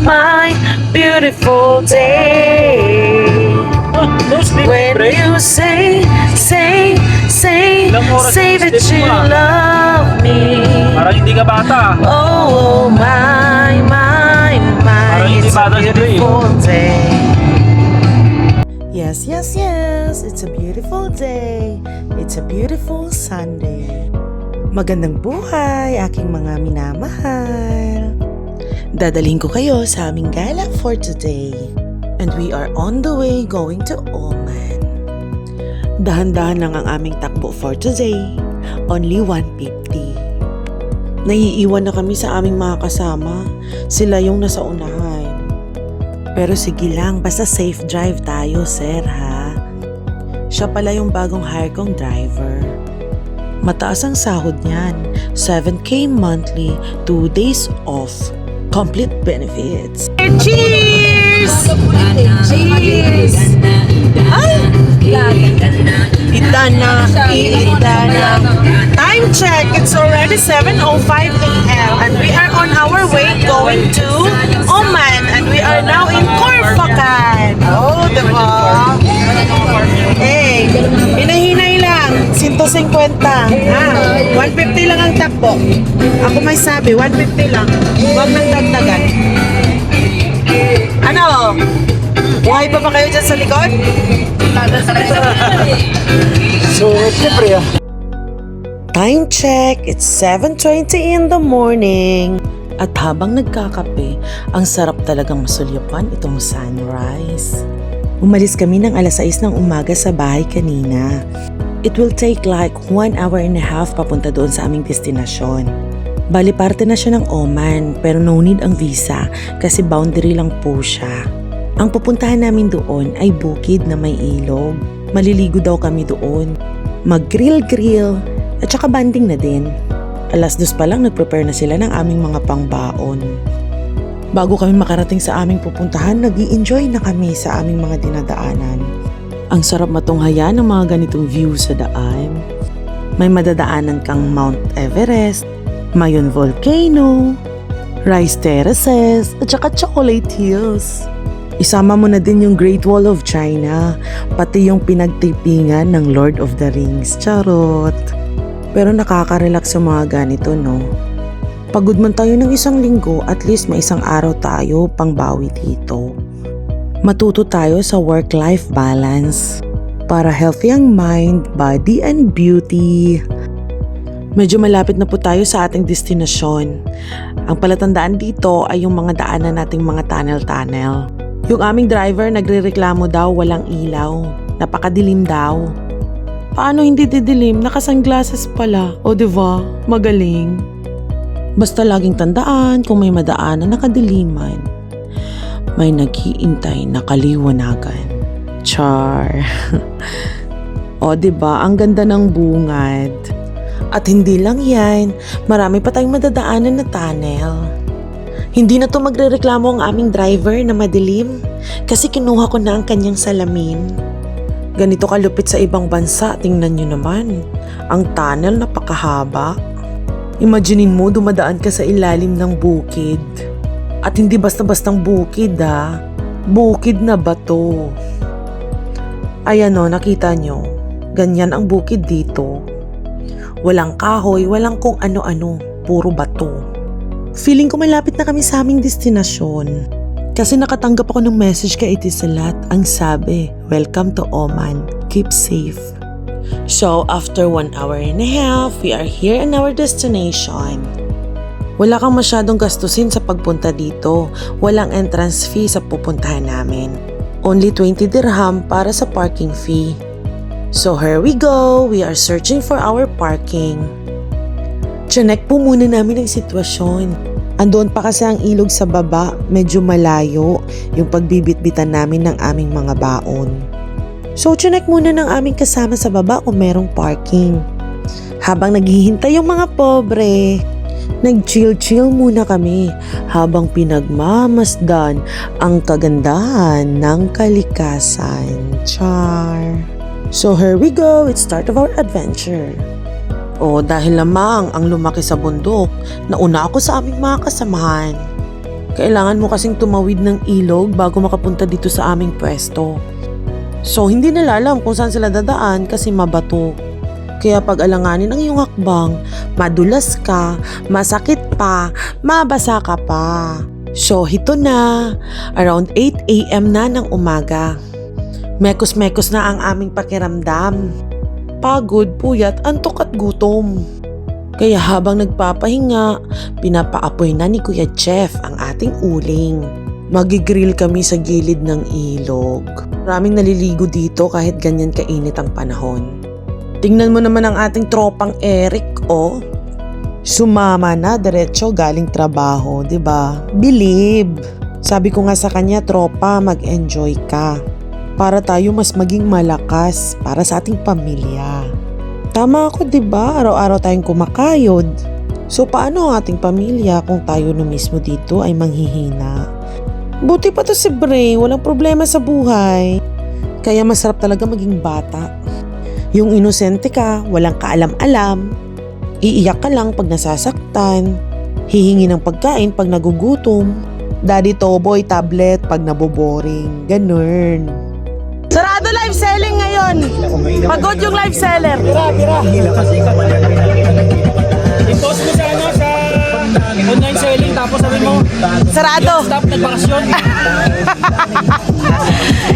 my beautiful day. When you say that you love me. Parang hindi ka bata. Oh, my, hindi it's a bata si Dre. beautiful day. Yes, it's a beautiful day. It's a beautiful Sunday. Magandang buhay, aking mga minamahal. Dadalhin ko kayo sa aming gala for today. And we are on the way going to Oman. Dahan-dahan lang ang aming takbo for today. Only 150. Naiiwan na kami sa aming mga kasama. Sila yung nasa unahan. Pero sige lang, basta safe drive tayo, sir, ha? Siya pala yung bagong hire kong driver. Mataas ang sahod niyan. 7K monthly, 2 days off. Complete benefits. Cheers! Cheers! Ay! Idana. Time check, it's already 7:05 a.m. and we are on our way going to Oman and we are now in Corfacan. Oh, diba? Hey, hinahinay lang, 150. Ha? 150 lang ang takbo. Ako may sabi, 150 lang. Huwag nang dagdagan. Ano? Buhay pa ba kayo dyan sa likod? So, siyempre Time check, it's 7:20 in the morning. At habang nagkakape, ang sarap talagang masulyapan itong sunrise. Umalis kami ng 6:00 ng umaga sa bahay kanina. It will take like 1 hour and a half papunta doon sa aming destinasyon. Bali parte na siya ng Oman pero no need ang visa kasi boundary lang po siya. Ang pupuntahan namin doon ay bukid na may ilog. Maliligo daw kami doon. Mag-grill at saka banding na din. 2:00 pa lang nag-prepare na sila ng aming mga pangbaon. Bago kami makarating sa aming pupuntahan, nag-i-enjoy na kami sa aming mga dinadaanan. Ang sarap matunghayan ng mga ganitong view sa daan. May madadaanan kang Mount Everest, Mayon Volcano, rice terraces, at saka chocolate hills. Isama mo na din yung Great Wall of China, pati yung pinagtipingan ng Lord of the Rings. Charot! Pero nakaka-relax sa mga ganito, no? Pagod man tayo ng 1 linggo, at least may 1 araw tayo pang bawi dito. Matuto tayo sa work-life balance para healthy ang mind, body, and beauty. Medyo malapit na po tayo sa ating destinasyon. Ang palatandaan dito ay yung mga daanan nating mga tunnel-tunnel. Yung aming driver nagrereklamo daw walang ilaw. Napakadilim daw. Paano hindi didilim? Naka-sunglasses pala. O diba? Magaling. Basta laging tandaan kung may madaanan na kadiliman, may nag-iintay na kaliwanagan. Char. O diba? Ang ganda ng bungad. At hindi lang yan, marami pa tayong madadaanan na tunnel. Hindi na to magrereklamo ang aming driver na madilim kasi kinuha ko na ang kanyang salamin. Ganito kalupit sa ibang bansa, tingnan nyo naman. Ang tunnel napakahaba. Imaginein mo dumadaan ka sa ilalim ng bukid. At hindi basta-bastang bukid ha. Bukid na bato. Ayan o, nakita nyo. Ganyan ang bukid dito. Walang kahoy, walang kung ano-ano. Puro bato. Feeling ko malapit na kami sa aming destinasyon. Kasi nakatanggap ako ng message kay Itisalat. Ang sabi, welcome to Oman. Keep safe. So, after 1 hour and a half, we are here in our destination. Wala kang masyadong gastusin sa pagpunta dito. Walang entrance fee sa pupuntahan namin. Only 20 dirham para sa parking fee. So here we go. We are searching for our parking. Chinek po muna namin ang sitwasyon. Andoon pa kasi ang ilog sa baba, medyo malayo yung pagbibitbitan namin ng aming mga baon. So chinek muna ng aming kasama sa baba kung merong parking. Habang naghihintay yung mga pobre, nag-chill-chill muna kami habang pinagmamasdan ang kagandahan ng kalikasan. Char! So here we go, it's start of our adventure. O dahil lamang ang lumaki sa bundok, nauna ako sa aming mga kasamahan. Kailangan mo kasing tumawid ng ilog bago makapunta dito sa aming pwesto. So, hindi nila alam kung saan sila dadaan kasi mabato. Kaya pag alanganin ang iyong hakbang, madulas ka, masakit pa, mabasa ka pa. So, hito na. Around 8 a.m. na ng umaga. Mekos-mekos na ang aming pakiramdam. Pagod, puyat, antok at gutom. Kaya habang nagpapahinga, pinapaapoy na ni Kuya Jeff ang ating uling. Magigrill kami sa gilid ng ilog. Maraming naliligo dito kahit ganyan kainit ang panahon. Tingnan mo naman ang ating tropang Eric, oh. Sumama na diretso galing trabaho, 'di ba? Believe. Sabi ko nga sa kanya, tropa, mag-enjoy ka. Para tayo mas maging malakas para sa ating pamilya. Tama ako, 'di ba? Araw-araw tayong kumakayod. So paano ang ating pamilya kung tayo na mismo dito ay manghihina? Buti pa to si Bray, walang problema sa buhay. Kaya masarap talaga maging bata. Yung inosente ka, walang kaalam-alam. Iiyak ka lang pag nasasaktan. Hihingi ng pagkain pag nagugutom. Daddy Toboy tablet pag naboboring. Ganun. Sarado live selling ngayon. Pagod yung live seller. Pira. I-post mo sa sa online selling tapos sabi mo, Sarado. stop nagbakasyon.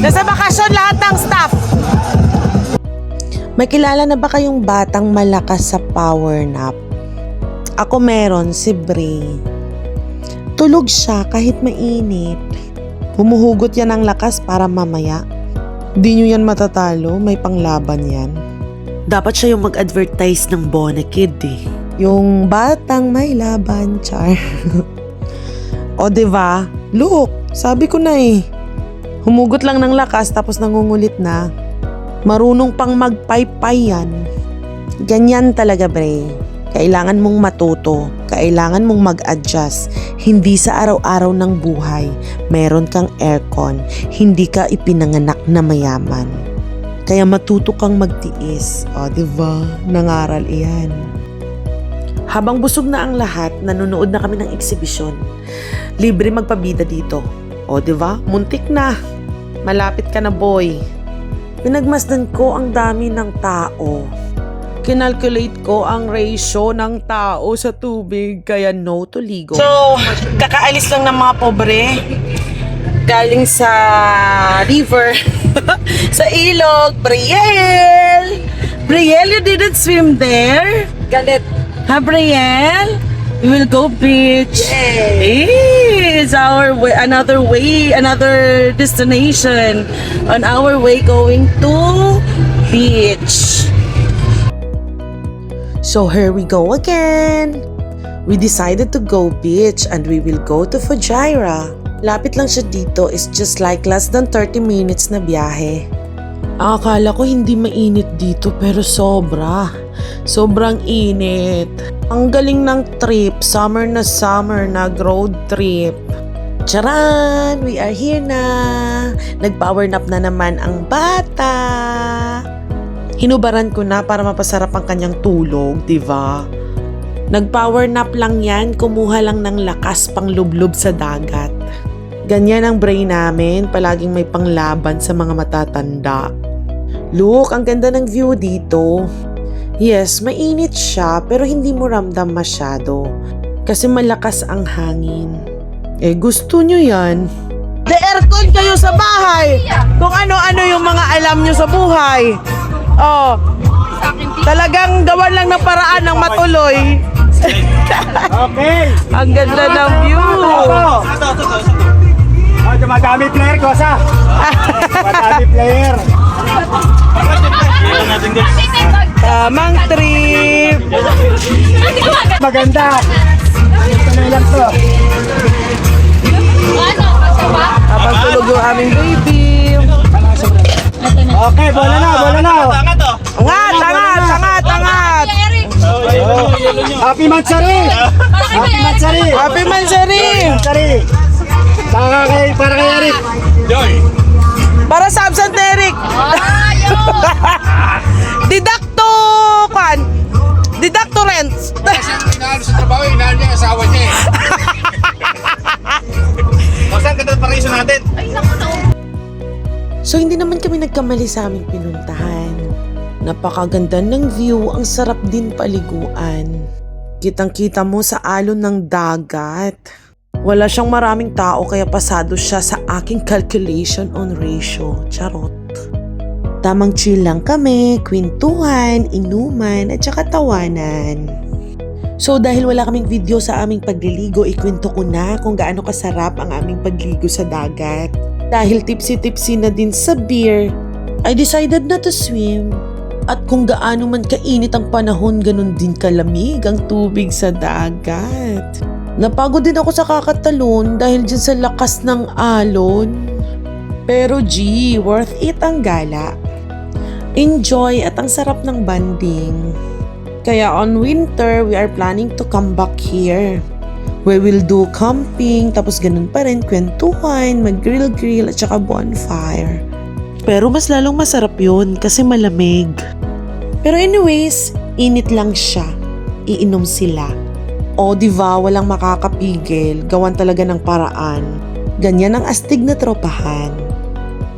Nasa bakasyon lahat ng staff. May kilala na ba kayong batang malakas sa power nap? Ako meron, si Bray. Tulog siya kahit mainit. Humuhugot yan ng lakas para mamaya. Di nyo yan matatalo, may panglaban yan. Dapat siya yung mag-advertise ng Bonakid eh. Yung batang may laban, char. O diba? Look, sabi ko na eh. Humugot lang ng lakas tapos nangungulit na. Marunong pang magpaypay yan. Ganyan talaga, Bray. Kailangan mong matuto. Kailangan mong mag-adjust. Hindi sa araw-araw ng buhay, meron kang aircon. Hindi ka ipinanganak na mayaman. Kaya matuto kang magtiis. O, diba? Nangaral iyan. Habang busog na ang lahat, nanonood na kami ng eksibisyon. Libre magpabida dito. O, diba? Muntik na. Malapit ka na, boy. Pinagmasdan ko ang dami ng tao. Kinalculate ko ang ratio ng tao sa tubig, kaya no to ligo. So, kakaalis lang ng mga pobre. Galing sa river. Sa ilog. Brielle! Brielle, you didn't swim there? Galit. Ha, Brielle? We will go beach. Yay! It's our way, another destination on our way going to beach. So here we go again. We decided to go beach and we will go to Fujairah. Lapit lang siya dito, is just like less than 30 minutes na biyahe. Akala ko hindi mainit dito pero sobra. Sobrang init. Ang galing ng trip, summer na nag-road trip. Charan! We are here na! Nag-power nap na naman ang bata. Hinubaran ko na para mapasarap ang kanyang tulog, diba? Nag-power nap lang yan, kumuha lang ng lakas pang lublob sa dagat. Ganyan ang brain namin, palaging may panglaban sa mga matatanda. Look, ang ganda ng view dito. Yes, mainit siya pero hindi mo ramdam masyado kasi malakas ang hangin. Eh, gusto nyo yan. The aircon kayo sa bahay! Kung ano-ano yung mga alam nyo sa buhay. Oh, talagang gawan lang ng paraan ng matuloy. Okay. Ang ganda ng view. Madami player ko sa. Madami player. Tamang trip. Maganda. Ito na lang to. Habang tulog yung aming baby. Okay, bola na. Angat. Happy Mansari. Happy Mansari. Para kay Eric. Para sa absent Eric. Didactorents. Inaano sa trabaho, inaano niya ang asawa niya eh. So hindi naman kami nagkamali sa aming pinuntahan. Napakaganda ng view, ang sarap din paliguan. Kitang-kita mo sa alon ng dagat. Wala siyang maraming tao kaya pasado siya sa aking calculation on ratio. Charot. Tamang chill lang kami, kwentuhan, inuman at saka tawanan. So dahil wala kaming video sa aming pagliligo, ikwento ko na kung gaano kasarap ang aming pagligo sa dagat. Dahil tipsy-tipsy na din sa beer, I decided na to swim. At kung gaano man kainit ang panahon, ganun din kalamig ang tubig sa dagat. Napagod din ako sa kakatalon dahil dyan sa lakas ng alon. Pero gee, worth it ang gala. Enjoy at ang sarap ng banding. Kaya on winter, we are planning to come back here. We will do camping, tapos ganun pa rin, kwentuhan, mag-grill-grill at saka bonfire. Pero mas lalong masarap yun kasi malamig. Pero anyways, init lang siya. Iinom sila. O diba, walang makakapigil. Gawan talaga ng paraan. Ganyan ang astig na tropahan.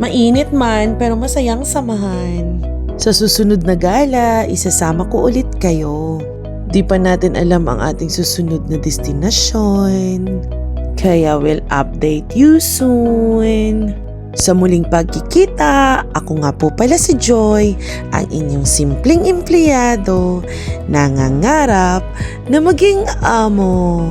Mainit man, pero masayang samahan. Sa susunod na gala, isasama ko ulit kayo. Di pa natin alam ang ating susunod na destinasyon. Kaya we'll update you soon. Sa muling pagkikita, ako nga po pala si Joy, ang inyong simpleng empleyado, nangangarap na maging amo.